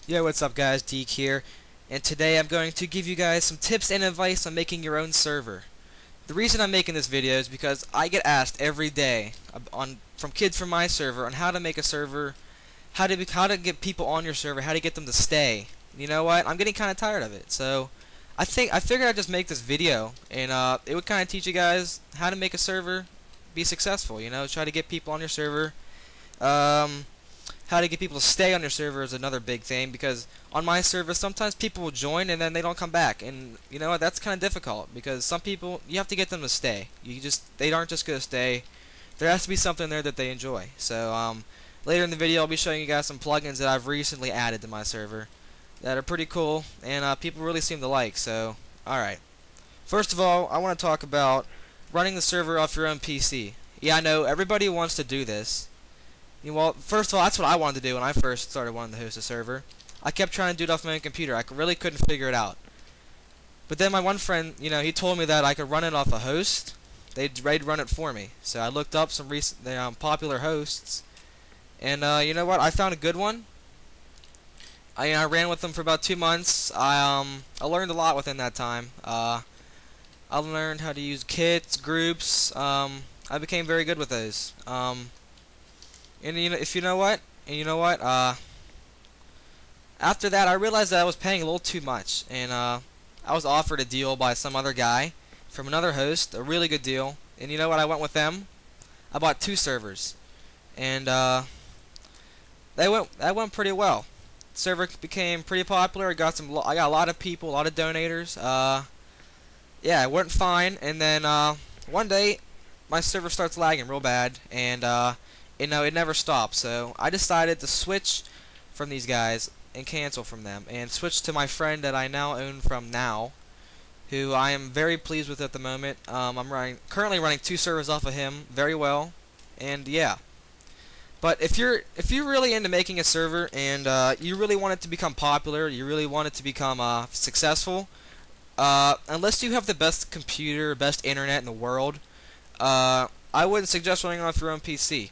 Yo, what's up guys, Deke here, and today I'm going to give you guys some tips and advice on making your own server. The reason I'm making this video is because I get asked every day from kids from my server on how to make a server, how to get people on your server, how to get them to stay. You know what? I'm getting kind of tired of it, so I figured I'd just make this video, and it would kind of teach you guys how to make a server be successful. You know, try to get people on your server. How to get people to stay on your server is another big thing, because on my server sometimes people will join and then they don't come back, and you know what, that's kind of difficult because some people, you have to get them to stay. They aren't just going to stay. There has to be something there that they enjoy. So later in the video I'll be showing you guys some plugins that I've recently added to my server that are pretty cool and people really seem to like. So alright, first of all I want to talk about running the server off your own PC. Yeah, I know everybody wants to do this. Well, first of all, that's what I wanted to do when I first started wanting to host a server. I kept trying to do it off my own computer. I really couldn't figure it out. But then my one friend, you know, he told me that I could run it off a host. They'd run it for me. So I looked up some recent popular hosts, and you know what? I found a good one. I ran with them for about 2 months. I learned a lot within that time. I learned how to use kits, groups. I became very good with those. And you know what, after that I realized that I was paying a little too much, and I was offered a deal by some other guy from another host, a really good deal. And you know what, I went with them. I bought 2 servers, and that went pretty well. The server became pretty popular. I got a lot of people, a lot of donators. Yeah, it went fine. And then one day my server starts lagging real bad, and you know, it never stopped. So I decided to switch from these guys and cancel from them and switch to my friend that I now own from now, who I am very pleased with at the moment. I'm currently running 2 servers off of him very well, and yeah. But if you're really into making a server and you really want it to become popular, you really want it to become successful, unless you have the best computer, best internet in the world, I wouldn't suggest running off your own PC.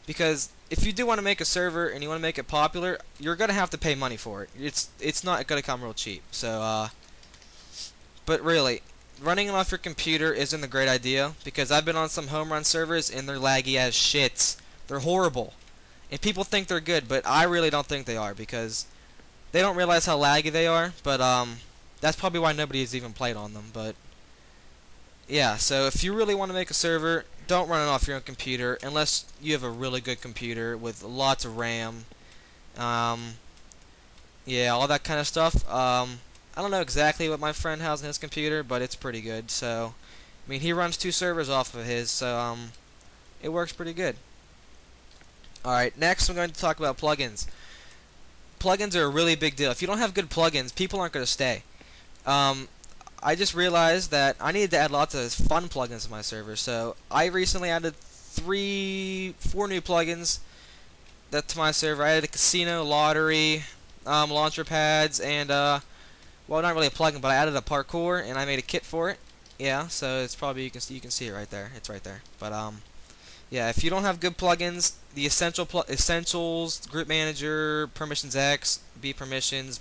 Because if you do want to make a server and you want to make it popular, you're gonna have to pay money for it. It's not gonna come real cheap. So but really, running it off your computer isn't a great idea, because I've been on some home run servers and they're laggy as shit. They're horrible, and people think they're good, but I really don't think they are, because they don't realize how laggy they are. But that's probably why nobody has even played on them. But yeah, so if you really want to make a server, don't run it off your own computer unless you have a really good computer with lots of RAM. Yeah, all that kind of stuff. I don't know exactly what my friend has on his computer, but it's pretty good. So, I mean, he runs 2 servers off of his, so it works pretty good. Alright, next I'm going to talk about plugins. Plugins are a really big deal. If you don't have good plugins, people aren't going to stay. I just realized that I needed to add lots of fun plugins to my server, so I recently added 4 new plugins to my server. I added a casino, lottery, launcher pads, and well, not really a plugin, but I added a parkour, and I made a kit for it. Yeah, so it's probably you can see it right there. It's right there. But yeah, if you don't have good plugins, the essentials, group manager, permissions X, B permissions,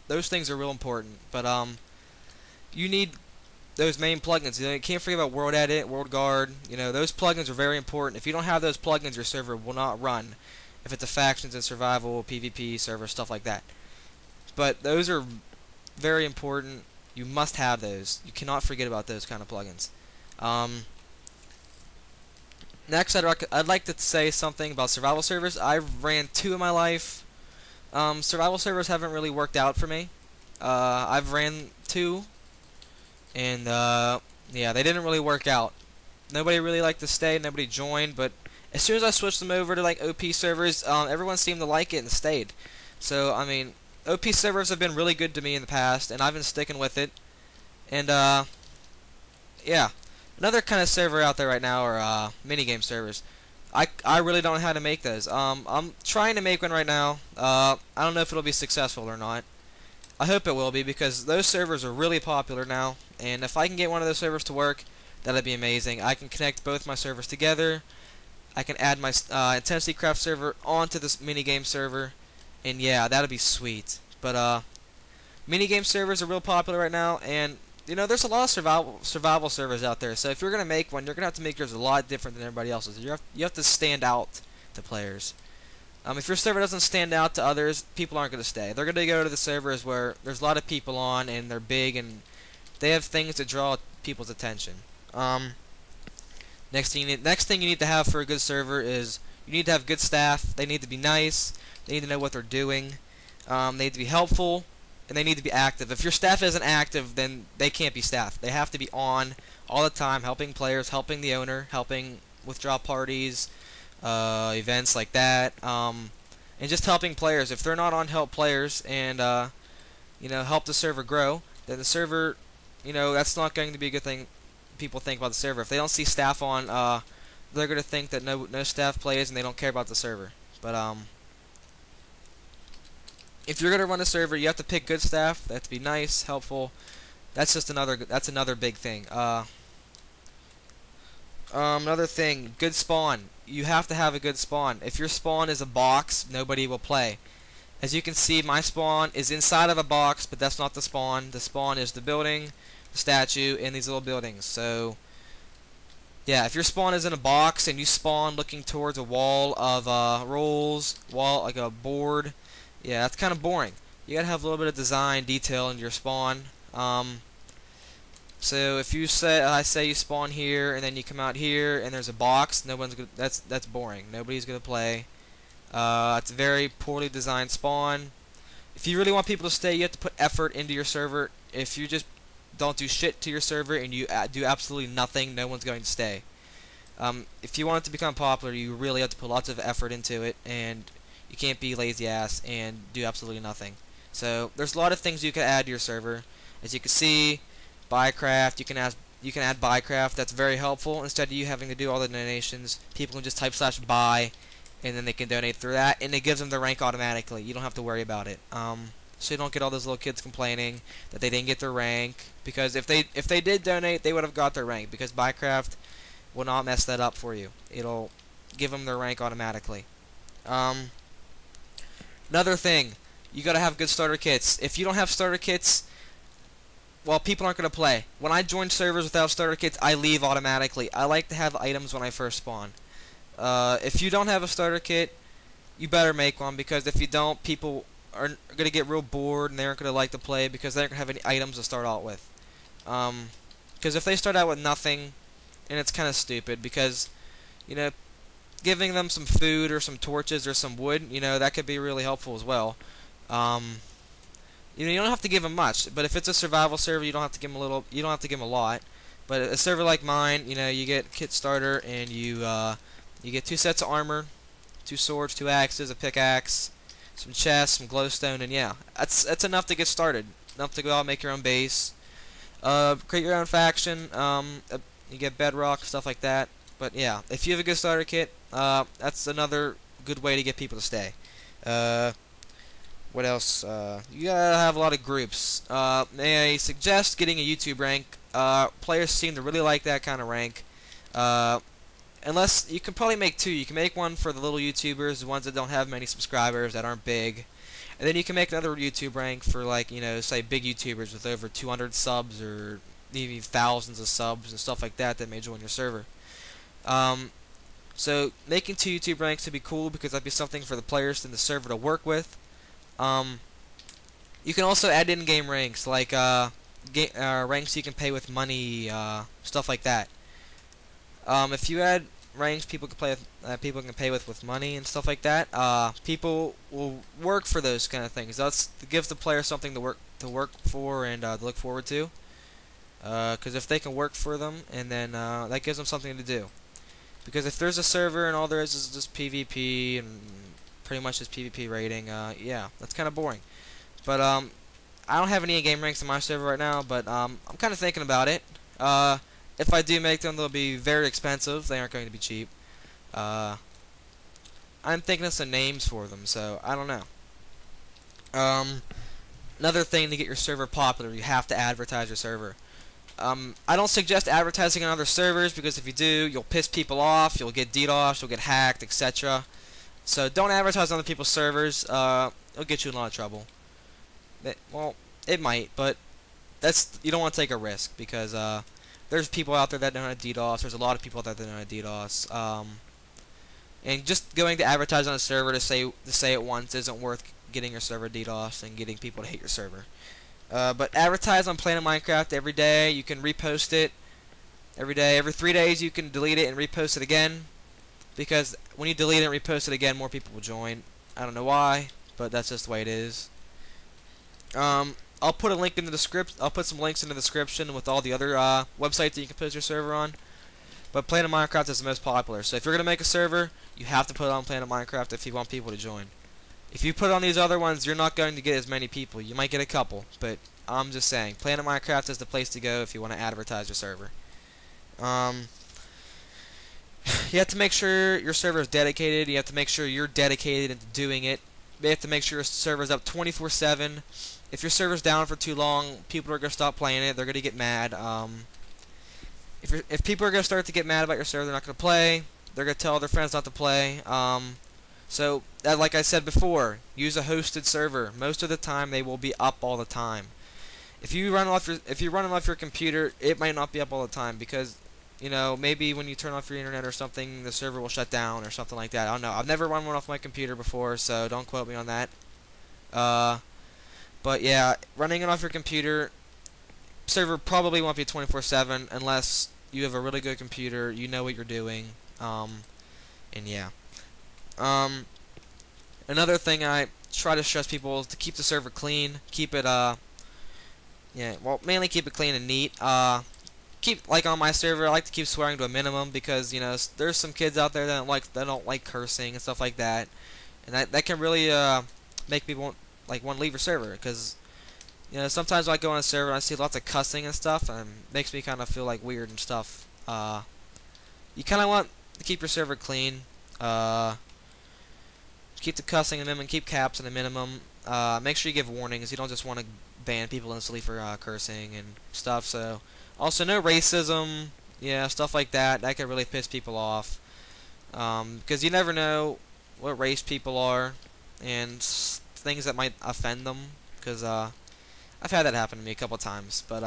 those things are real important. But you need those main plugins. You know, you can't forget about World Edit, World Guard. You know, those plugins are very important. If you don't have those plugins, your server will not run. If it's a factions and survival, PvP server, stuff like that. But those are very important. You must have those. You cannot forget about those kind of plugins. Next, I'd like to say something about survival servers. I've ran 2 in my life. Survival servers haven't really worked out for me. I've ran 2. And yeah, they didn't really work out. Nobody really liked to stay, nobody joined, but as soon as I switched them over to like OP servers, everyone seemed to like it and stayed. So I mean, OP servers have been really good to me in the past, and I've been sticking with it. And yeah, another kind of server out there right now are minigame servers. I really don't know how to make those. I'm trying to make one right now. I don't know if it'll be successful or not. I hope it will be, because those servers are really popular now, and if I can get one of those servers to work, that'd be amazing. I can connect both my servers together. I can add my Intensity Craft server onto this minigame server, and yeah, that'd be sweet. But minigame servers are real popular right now, and you know, there's a lot of survival servers out there. So if you're gonna make one, you're gonna have to make yours a lot different than everybody else's. You have to stand out to players. If your server doesn't stand out to others, people aren't gonna stay. They're gonna go to the servers where there's a lot of people on and they're big and they have things that draw people's attention. Next thing you need to have for a good server is you need to have good staff. They need to be nice. They need to know what they're doing. They need to be helpful, and they need to be active. If your staff isn't active, then they can't be staff. They have to be on all the time, helping players, helping the owner, helping withdraw parties, events like that, and just helping players. If they're not on, help players, and you know, help the server grow, then the server, you know, that's not going to be a good thing. People think about the server. If they don't see staff on, they're going to think that no staff plays and they don't care about the server. But if you're going to run a server, you have to pick good staff. They have to be nice, helpful. That's another big thing. Another thing, good spawn. You have to have a good spawn. If your spawn is a box, nobody will play. As you can see, my spawn is inside of a box, but that's not the spawn. The spawn is the building, the statue, and these little buildings. So, yeah, if your spawn is in a box and you spawn looking towards a wall of rolls, like a board, yeah, that's kind of boring. You gotta have a little bit of design, detail in your spawn. So if you I say you spawn here and then you come out here and there's a box, that's boring. Nobody's gonna play. It's a very poorly designed spawn. If you really want people to stay, you have to put effort into your server. If you just don't do shit to your server and you do absolutely nothing, no one's going to stay. If you want it to become popular, you really have to put lots of effort into it, and you can't be lazy ass and do absolutely nothing. So there's a lot of things you can add to your server. As you can see, Buycraft, you can add Buycraft. That's very helpful. Instead of you having to do all the donations, people can just type /buy, and then they can donate through that, and it gives them the rank automatically. You don't have to worry about it. So you don't get all those little kids complaining that they didn't get their rank, because if they did donate, they would have got their rank, because Buycraft will not mess that up for you. It'll give them their rank automatically. Another thing, you gotta have good starter kits. If you don't have starter kits, well, people aren't gonna play. When I join servers without starter kits, I leave automatically. I like to have items when I first spawn. If you don't have a starter kit, you better make one, because if you don't, people are going to get real bored and they aren't going to like to play because they aren't going to have any items to start out with. Because if they start out with nothing, and it's kind of stupid, because, you know, giving them some food or some torches or some wood, you know, that could be really helpful as well. You know, you don't have to give them much, but if it's a survival server, you don't have to give them you don't have to give them a lot. But a server like mine, you know, you get kit starter and you get 2 sets of armor, 2 swords, 2 axes, a pickaxe, some chests, some glowstone, and yeah, that's enough to get started. Enough to go out and make your own base, create your own faction. You get bedrock, stuff like that. But yeah, if you have a good starter kit, that's another good way to get people to stay. What else? You gotta have a lot of groups. May I suggest getting a YouTube rank? Players seem to really like that kind of rank. Unless, you can probably make 2. You can make one for the little YouTubers, the ones that don't have many subscribers, that aren't big. And then you can make another YouTube rank for, like, you know, say big YouTubers with over 200 subs or even thousands of subs and stuff like that may join your server. So making 2 YouTube ranks would be cool, because that'd be something for the players in the server to work with. You can also add in-game ranks, like ranks you can pay with money, stuff like that. If you add ranks people can pay with money and stuff like that, people will work for those kind of things. That gives the player something to work for and to look forward to. Because if they can work for them, and then that gives them something to do. Because if there's a server and all there is just PvP and pretty much just PvP raiding, yeah, that's kind of boring. But I don't have any in-game ranks in my server right now, but I'm kind of thinking about it. If I do make them, they'll be very expensive. They aren't going to be cheap. I'm thinking of some names for them, so I don't know. Another thing to get your server popular, you have to advertise your server. I don't suggest advertising on other servers, because if you do, you'll piss people off, you'll get DDoS, you'll get hacked, etc. So don't advertise on other people's servers. it'll get you in a lot of trouble. Well, it might, but you don't want to take a risk because there's people out there that know how to DDoS. There's a lot of people out there that know how to DDoS. And just going to advertise on a server to say it once isn't worth getting your server DDoS and getting people to hate your server. But advertise on Planet Minecraft every day. You can repost it every day. Every 3 days you can delete it and repost it again. Because when you delete it and repost it again, more people will join. I don't know why, but that's just the way it is. I'll put a link in the description. I'll put some links in the description with all the other websites that you can post your server on. But Planet Minecraft is the most popular. So if you're gonna make a server, you have to put it on Planet Minecraft if you want people to join. If you put it on these other ones, you're not going to get as many people. You might get a couple, but I'm just saying, Planet Minecraft is the place to go if you want to advertise your server. You have to make sure your server is dedicated. You have to make sure you're dedicated into doing it. You have to make sure your server is up 24/7. If your server's down for too long, people are going to stop playing it. They're going to get mad. If people are going to start to get mad about your server, they're not going to play. They're going to tell their friends not to play. So, like I said before, use a hosted server. Most of the time, they will be up all the time. If you're running off your computer, it might not be up all the time because, you know, maybe when you turn off your internet or something, the server will shut down or something like that. I don't know. I've never run one off my computer before, so don't quote me on that. But yeah, running it off your computer, server probably won't be 24/7 unless you have a really good computer, you know what you're doing, and yeah. Another thing I try to stress people is to keep the server clean, keep it, mainly keep it clean and neat. Like on my server, I like to keep swearing to a minimum because, you know, there's some kids out there that don't like cursing and stuff like that, and that can really make people want to leave your server because, you know, sometimes when I go on a server and I see lots of cussing and stuff, and it makes me kind of feel like weird and stuff. You kind of want to keep your server clean. Keep the cussing in the minimum, keep caps in the minimum. Make sure you give warnings. You don't just want to ban people instantly for cursing and stuff. So, also no racism, yeah, stuff like that. That can really piss people off because you never know what race people are and things that might offend them. Because I've had that happen to me a couple times. But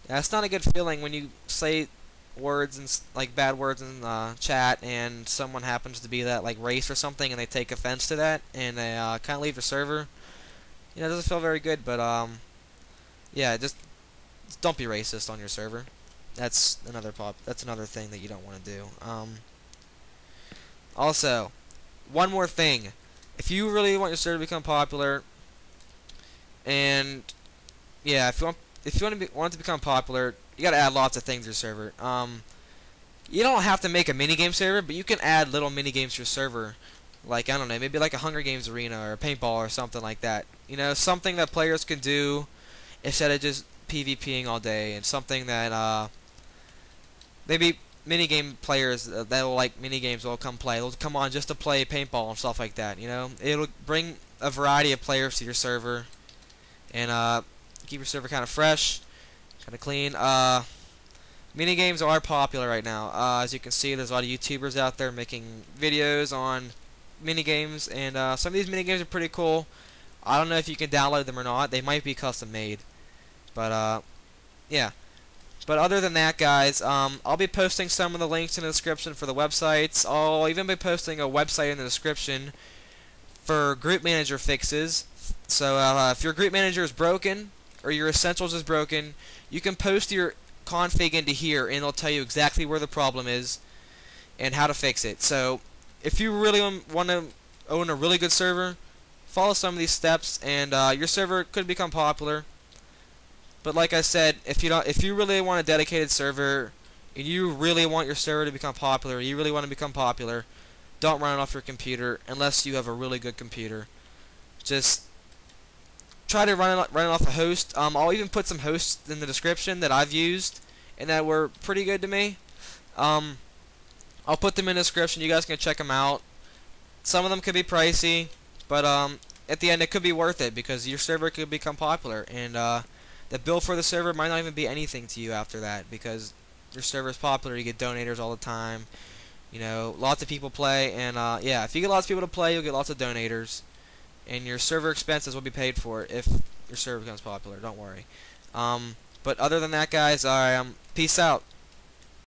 yeah, it's not a good feeling when you say words and like bad words in chat and someone happens to be that like race or something and they take offense to that and they kind of leave your server. You know, it doesn't feel very good, but yeah, just don't be racist on your server. That's another thing that you don't want to do. Also, one more thing. If you really want your server to become popular, and yeah, if you want it to become popular, you gotta add lots of things to your server. You don't have to make a minigame server, but you can add little minigames to your server. Like, I don't know, maybe like a Hunger Games arena or a paintball or something like that. You know, something that players can do instead of just PvPing all day, and something that maybe minigame players that will like minigames will come play. They'll come on just to play paintball and stuff like that. You know, it'll bring a variety of players to your server and keep your server kind of fresh, kind of clean. Minigames are popular right now. As you can see, there's a lot of YouTubers out there making videos on minigames, and some of these minigames are pretty cool. I don't know if you can download them or not. They might be custom made, but yeah. But other than that, guys, I'll be posting some of the links in the description for the websites. I'll even be posting a website in the description for group manager fixes. So if your group manager is broken or your essentials is broken, you can post your config into here and it'll tell you exactly where the problem is and how to fix it. So if you really want to own a really good server, follow some of these steps and your server could become popular. But like I said, if you really want a dedicated server and you really want your server to become popular, don't run it off your computer unless you have a really good computer. Just try to run it off a host. I'll even put some hosts in the description that I've used and that were pretty good to me. I'll put them in the description. You guys can check them out. Some of them could be pricey, but at the end it could be worth it because your server could become popular, and the bill for the server might not even be anything to you after that because your server is popular. You get donators all the time. You know, lots of people play, and yeah, if you get lots of people to play, you'll get lots of donators. and your server expenses will be paid for if your server becomes popular. Don't worry. But other than that, guys, peace out.